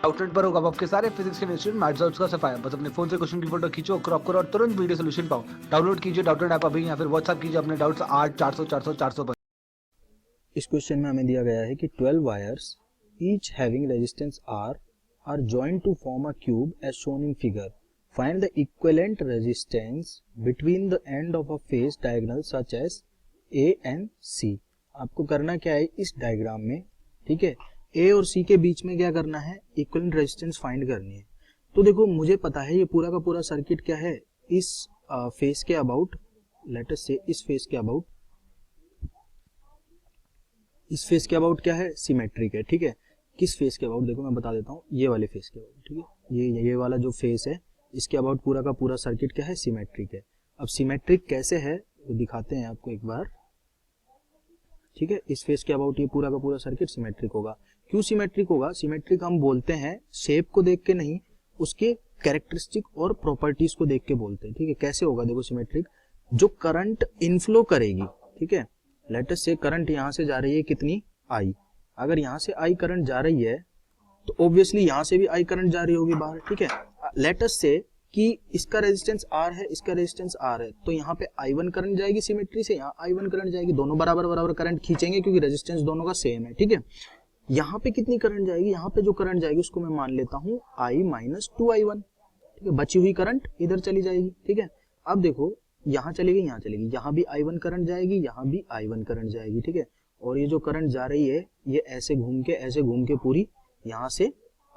Outlet पर होगा आपके सारे फिजिक्स के इंस्टीट्यूट मैथ्स और उसका सफाया। बस अपने फोन से क्वेश्चन की फोटो खींचो, क्रॉप करो और तुरंत वीडियो सोल्यूशन पाओ। डाउनलोड कीजिए डाउटनेट ऐप अभी या फिर व्हाट्सएप कीजिए अपने डाउट्स 8 400 400 400 पर। इस क्वेश्चन में हमें दिया गया है कि 12 wires each having resistance R joined to form a cube as shown in figure. Find the equivalent resistance between the end of a face diagonal such as A and C. आपको करना क्या है इस डायग्राम में, ठीक है, ए और सी के बीच में क्या करना है, इक्विवेलेंट रेजिस्टेंस फाइंड करनी है। तो देखो मुझे पता है ये पूरा का पूरा सर्किट क्या है, इस फेज के अबाउट, लेट अस से इस फेज के अबाउट, इस फेस के अबाउट क्या है, सिमेट्रिक है, ठीक है। किस फेस के अबाउट, देखो मैं बता देता हूँ, ये वाले फेस के अबाउट, ठीक है। ये वाला जो फेस है इसके अबाउट पूरा का पूरा सर्किट क्या है, सिमेट्रिक है। अब सिमेट्रिक कैसे है वो दिखाते हैं आपको एक बार, ठीक है। इस फेस के अबाउट ये पूरा का पूरा सर्किट सिमेट्रिक होगा। क्यों सिमेट्रिक होगा, सिमेट्रिक हम बोलते हैं शेप को देख के नहीं, उसके कैरेक्टरिस्टिक और प्रॉपर्टीज को देख के बोलते हैं, ठीक है। कैसे होगा देखो सिमेट्रिक, जो करंट इनफ्लो करेगी, ठीक है, लेट अस से करंट यहां से जा रही है कितनी, आई। अगर यहां से आई करंट जा रही है तो ऑब्वियसली यहां से भी आई करंट जा रही होगी बाहर, ठीक है। लेट अस से कि इसका रेजिस्टेंस आर है, इसका रेजिस्टेंस आर है, तो यहाँ पे I1 करंट जाएगी सिमेट्री से, यहाँ I1 करंट जाएगी, दोनों बराबर बराबर करंट खींचेंगे क्योंकि रेजिस्टेंस दोनों का सेम है, ठीक है। यहाँ पे कितनी करंट जाएगी, यहाँ पे जो करंट जाएगी उसको मैं मान लेता हूँ I माइनस 2I1, ठीक है। बची हुई करंट इधर चली जाएगी, ठीक है। अब देखो यहाँ चलेगी, यहाँ चलेगी, यहाँ भी I1 करंट जाएगी, यहाँ भी I1 करंट जाएगी, ठीक है। और ये जो करंट जा रही है ये ऐसे घूम के पूरी यहाँ से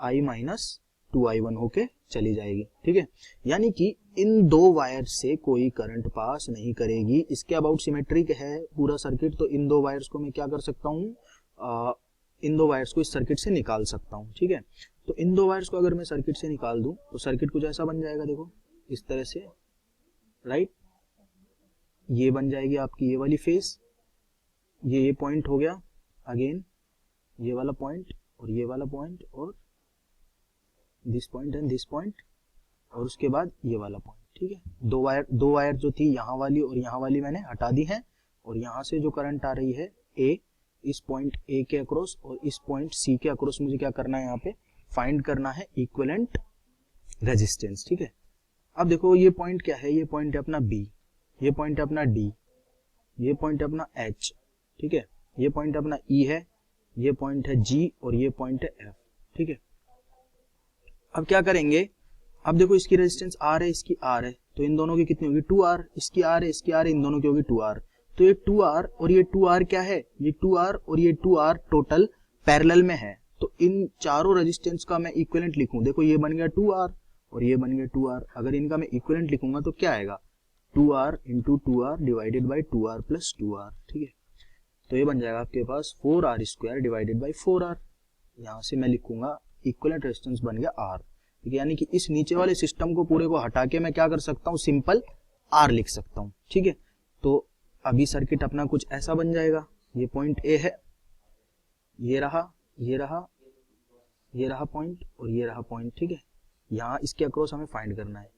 I माइनस 2I1 होके चली जाएगी, ठीक है। यानी कि इन दो वायर से कोई करंट पास नहीं करेगी। इसके अबाउट सिमेट्रिक है पूरा सर्किट, तो इन दो वायर्स को मैं क्या कर सकता हूँ, इन दो वायर्स को इस सर्किट से निकाल सकता हूँ, ठीक है। तो इन दो वायर्स को अगर मैं सर्किट से निकाल दूं तो सर्किट कुछ ऐसा बन जाएगा, देखो इस तरह से, राइट। ये बन जाएगी आपकी ये वाली फेस, ये पॉइंट हो गया, अगेन ये वाला पॉइंट और ये वाला पॉइंट और this point and this point, और उसके बाद ये वाला पॉइंट, ठीक है। दो वायर जो थी यहाँ वाली और यहाँ वाली मैंने हटा दी है, और यहाँ से जो करंट आ रही है ए, इस पॉइंट ए के अक्रॉस और इस पॉइंट सी के अक्रॉस मुझे क्या करना है, यहाँ पे फाइंड करना है इक्विवेलेंट रेजिस्टेंस, ठीक है। अब देखो ये पॉइंट क्या है, ये पॉइंट है अपना बी, ये पॉइंट है अपना डी, ये पॉइंट है अपना एच, ठीक है। ये पॉइंट अपना ई है, ये पॉइंट है जी और ये पॉइंट है एफ, ठीक है। अब क्या करेंगे, अब देखो इसकी रेजिस्टेंस आर है, इसकी आर है, तो इन दोनों की कितनी होगी 2R, इसकी आर है, इसकी आर है, इन दोनों की होगी 2R। तो ये 2R और ये 2R क्या है, ये 2R और ये 2R टोटल पैरेलल में है। तो इन चारों रेजिस्टेंस का मैं इक्विवेलेंट लिखूं, देखो ये बन गया 2R और ये बन गया 2R। अगर इनका मैं इक्विवेलेंट लिखूंगा तो क्या आएगा, 2R into 2R divided by 2R plus 2R, ठीक है। तो ये बन जाएगा आपके पास 4R square divided by 4R। यहाँ से मैं लिखूंगा इक्विवेलेंट रेजिस्टेंस बन गया R, ठीक है। यानी कि इस नीचे वाले सिस्टम को पूरे को हटा के मैं क्या कर सकता हूँ, सिंपल R लिख सकता हूँ, ठीक है। तो अभी सर्किट अपना कुछ ऐसा बन जाएगा, ये पॉइंट A है, ये रहा, ये रहा, ये रहा पॉइंट और ये रहा पॉइंट, ठीक है। यहाँ इसके अक्रॉस हमें फाइंड करना है,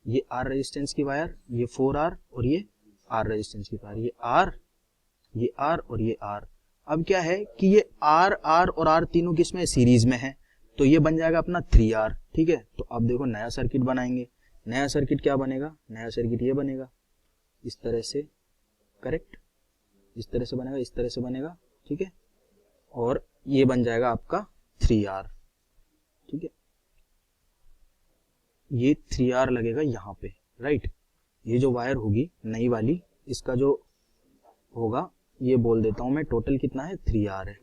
ये R रेजिस्टेंस की वायर, ये 4R और ये R रेजिस्टेंस की वायर, ये R, ये R और ये R। अब क्या है कि ये R और R तीनों किसमें सीरीज में है, तो ये बन जाएगा अपना 3R, ठीक है। तो अब देखो नया सर्किट बनाएंगे, नया सर्किट क्या बनेगा, नया सर्किट ये बनेगा इस तरह से, करेक्ट, इस तरह से बनेगा, इस तरह से बनेगा, ठीक है। और ये बन जाएगा आपका 3R, ठीक है। ये 3R लगेगा यहाँ पे, राइट। ये जो वायर होगी नई वाली, इसका जो होगा ये बोल देता हूं मैं, टोटल कितना है 3R है।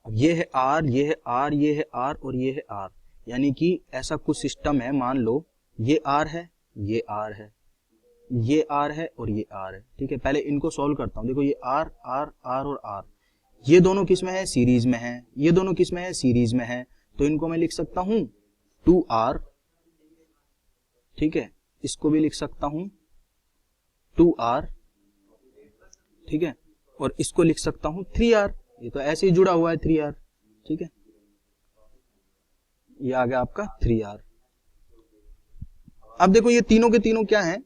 अब ये है R, ये है R, ये है R और ये है R। यानी कि ऐसा कुछ सिस्टम है, मान लो ये R है, ये R है, ये R है और ये R है, ठीक है। पहले इनको सॉल्व करता हूं, देखो ये R R R और R, ये दोनों किस में है, सीरीज में है, ये दोनों किस में है, सीरीज में है। तो इनको मैं लिख सकता हूं 2R, ठीक है। इसको भी लिख सकता हूं 2R, ठीक है। और इसको लिख सकता हूं 3R, ये तो ऐसे ही जुड़ा हुआ है 3R, ठीक है। ये आ गया आपका 3R। अब देखो ये तीनों के तीनों क्या हैं,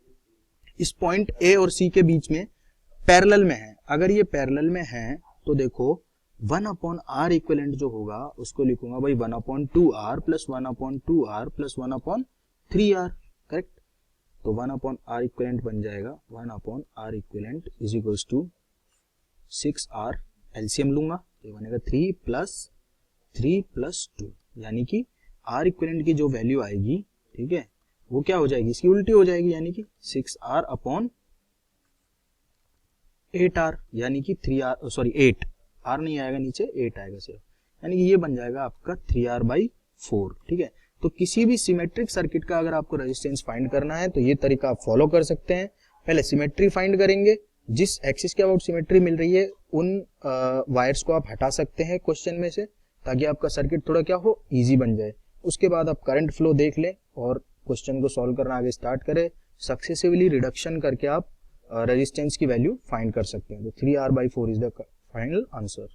इस पॉइंट A और C के बीच में पैरेलल में है। अगर ये पैरेलल में है तो देखो वन अपॉन आर इक्वलेंट जो होगा उसको लिखूंगा भाई 1/2r plus 1/2r plus 1/3r, correct. तो 1/r इक्वलेंट बन जाएगा 1/r equivalent is equals to 6r, LCM लूंगा तो बनेगा 3 + 2, यानी कि r इक्वलेंट की जो वैल्यू आएगी, ठीक है, वो क्या हो जाएगी, इसकी उल्टी हो जाएगी, यानी कि 6r अपॉन 8r, यानी कि 8 r नहीं आएगा नीचे, 8 आएगा सिर्फ, यानी कि ये बन जाएगा आपका 3r/4, ठीक है। तो किसी भी सिमेट्रिक सर्किट का अगर आपको रेजिस्टेंस फाइंड करना है तो ये तरीका आप फॉलो कर सकते हैं। पहले सिमेट्री फाइंड करेंगे, जिस एक्सिस के अबाउट सिमेट्री मिल रही है उन वायर्स को आप हटा सकते हैं क्वेश्चन में से, ताकि आपका सर्किट थोड़ा क्या हो, इजी बन जाए। उसके बाद आप करंट फ्लो देख लें और क्वेश्चन को सॉल्व करना आगे स्टार्ट करें। सक्सेसिवली रिडक्शन करके आप रेजिस्टेंस की वैल्यू फाइंड कर सकते हैं। तो 3r/4 is the final answer.